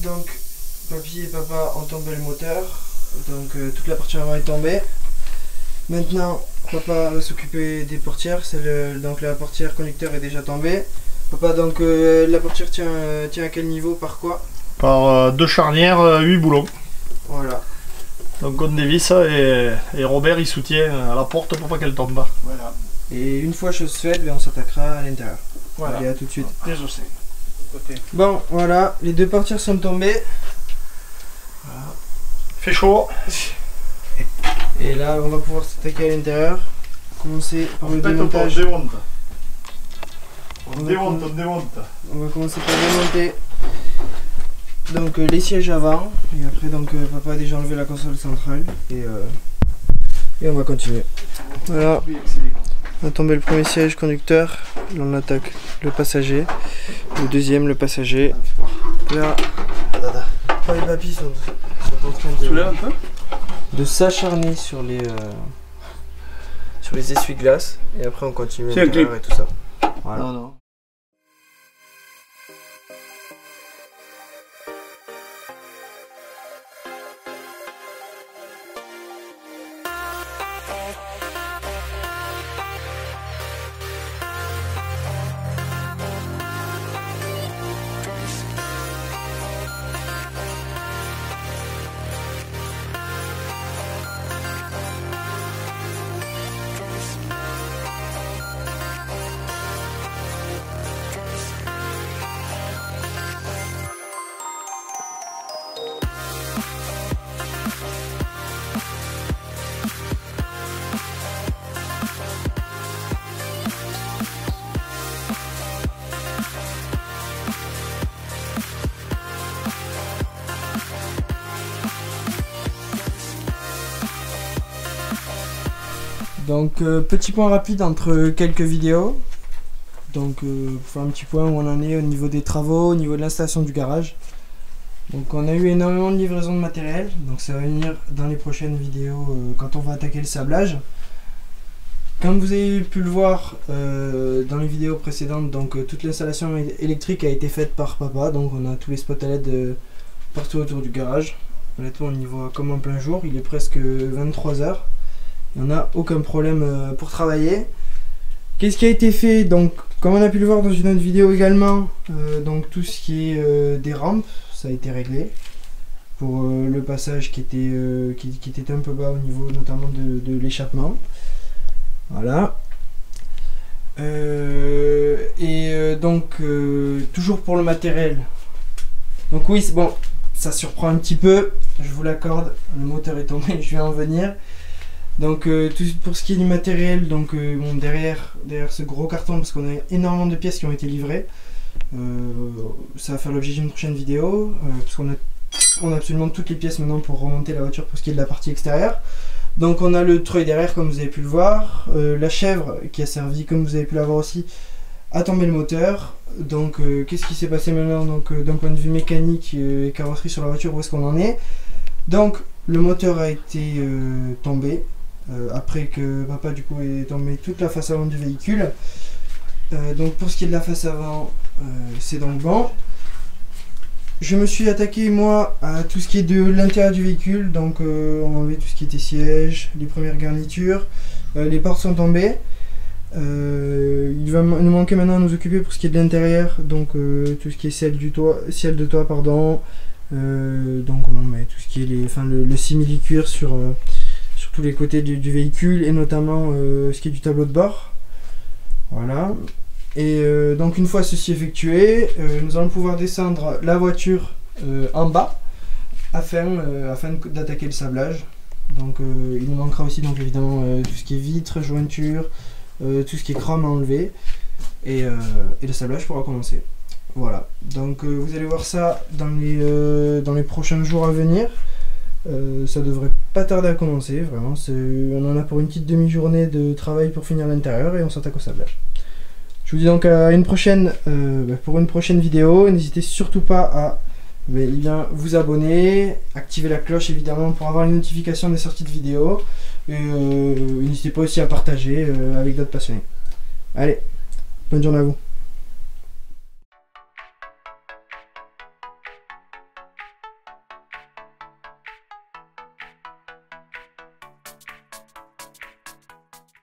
donc papy et papa ont tombé le moteur, donc toute la partie avant est tombée. Maintenant papa va s'occuper des portières, donc la portière conducteur est déjà tombée. Papa, donc la portière tient à quel niveau, par quoi? Par 2 charnières, 8 boulons. Voilà. Donc on dévisse et Robert il soutient à la porte pour pas qu'elle tombe. Voilà. Et une fois chose faite, on s'attaquera à l'intérieur. Voilà. Allez, à tout de suite. Désossé. Bon, voilà, les deux portières sont tombées. Voilà. Fait chaud. Et là, on va pouvoir s'attaquer à l'intérieur. Commencer par le démontage. On démonte. On va commencer par démonter donc les sièges avant. Et après, donc papa a déjà enlevé la console centrale. Et on va continuer. Voilà. On a tombé le premier siège conducteur. Là, on attaque le passager. Le deuxième, le passager. Là, papa et papy sont en train de s'acharner sur les essuie-glaces. Et après, on continue l'intérieur et tout ça. Voilà. Non. Donc petit point rapide entre quelques vidéos. Donc pour faire un petit point où on en est au niveau des travaux, au niveau de l'installation du garage. Donc on a eu énormément de livraison de matériel. Donc ça va venir dans les prochaines vidéos quand on va attaquer le sablage. Comme vous avez pu le voir dans les vidéos précédentes, donc toute l'installation électrique a été faite par papa. Donc on a tous les spots à LED partout autour du garage. Honnêtement on y voit comme en plein jour, il est presque 23 h. On n'a aucun problème pour travailler. Qu'est-ce qui a été fait? Donc, comme on a pu le voir dans une autre vidéo également, donc tout ce qui est des rampes, ça a été réglé. Pour le passage qui était un peu bas au niveau notamment de l'échappement. Voilà. Donc, toujours pour le matériel. Donc oui, c'est bon, ça surprend un petit peu, je vous l'accorde, le moteur est tombé, je vais en venir. Donc tout pour ce qui est du matériel, donc bon, derrière ce gros carton, parce qu'on a énormément de pièces qui ont été livrées, ça va faire l'objet d'une prochaine vidéo, parce qu'on a absolument toutes les pièces maintenant pour remonter la voiture pour ce qui est de la partie extérieure. Donc on a le treuil derrière comme vous avez pu le voir, la chèvre qui a servi comme vous avez pu la voir aussi à tomber le moteur. Donc qu'est-ce qui s'est passé maintenant donc d'un point de vue mécanique et carrosserie sur la voiture, où est-ce qu'on en est? Donc le moteur a été tombé. Après que papa du coup est tombé toute la face avant du véhicule. Donc pour ce qui est de la face avant, c'est donc bon. Je me suis attaqué moi à tout ce qui est de l'intérieur du véhicule. Donc on a enlevé tout ce qui était siège, les premières garnitures, les portes sont tombées. Il va nous manquer maintenant à nous occuper pour ce qui est de l'intérieur. Donc tout ce qui est ciel de toit pardon. Donc on met tout ce qui est le simili-cuir sur tous les côtés du véhicule et notamment ce qui est du tableau de bord. Voilà. Et donc une fois ceci effectué, nous allons pouvoir descendre la voiture en bas afin d'attaquer le sablage. Donc il nous manquera aussi donc évidemment tout ce qui est vitres, jointures, tout ce qui est chrome à enlever et le sablage pourra commencer. Voilà, donc vous allez voir ça dans les prochains jours à venir. Ça devrait pas tarder à commencer, vraiment. On en a pour une petite demi-journée de travail pour finir l'intérieur et on s'attaque au sablage. Je vous dis donc à une prochaine, pour une prochaine vidéo. N'hésitez surtout pas à vous abonner, activer la cloche évidemment pour avoir les notifications des sorties de vidéos. Et n'hésitez pas aussi à partager avec d'autres passionnés. Allez, bonne journée à vous.